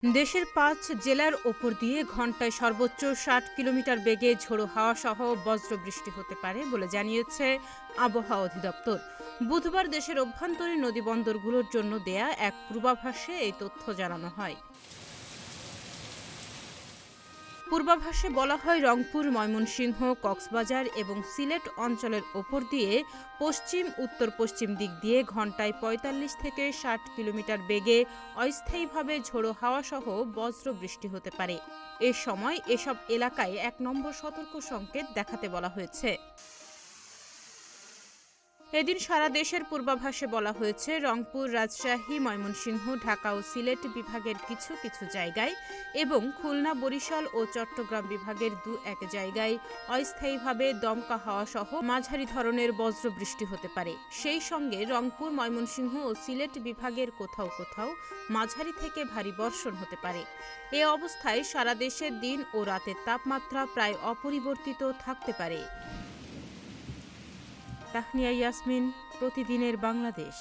দেশের ৫ জেলার ওপর দিয়ে ঘণ্টায় সর্বোচ্চ ৬০ কিলোমিটার বেগে ঝোড়ো হাওয়া সহ বজ্রবৃষ্টি হতে পারে বলে জানিয়েছে আবহাওয়া অধিদপ্তর। বুধবার দেশের অভ্যন্তরীণ নদীবন্দরগুলোর জন্য দেয়া এক পূর্বাভাসে এই তথ্য জানানো হয়। পূর্বাভাসে বলা হয়, রংপুর, ময়মনসিংহ, কক্সবাজার এবং সিলেট অঞ্চলের ওপর দিয়ে পশ্চিম উত্তর পশ্চিম দিক দিয়ে ঘণ্টায় ৪৫ থেকে ৬০ কিলোমিটার বেগে অস্থায়ীভাবে ঝোড়ো হাওয়া সহ বজ্র বৃষ্টি হতে পারে। এ সময় এসব এলাকায় ১ নম্বর সতর্ক সংকেত দেখাতে বলা হয়েছে। এদিন সারা দেশের পূর্বাভাসে বলা হয়েছে, রংপুর, রাজশাহী, ময়মনসিংহ, ঢাকা ও সিলেট বিভাগের কিছু কিছু জায়গায় এবং খুলনা, বরিশাল ও চট্টগ্রাম বিভাগের দু-এক জায়গায় অস্থায়ীভাবে দমকা হাওয়া সহ মাঝারি ধরনের বজ্রবৃষ্টি হতে পারে। সেই সঙ্গে রংপুর, ময়মনসিংহ ও সিলেট বিভাগের কোথাও কোথাও মাঝারি থেকে ভারী বর্ষণ হতে পারে। এ অবস্থায় সারা দেশের দিন ও রাতের তাপমাত্রা প্রায় অপরিবর্তিত থাকতে পারে। তাহনিয়া ইয়াসমিন, প্রতিদিনের বাংলাদেশ।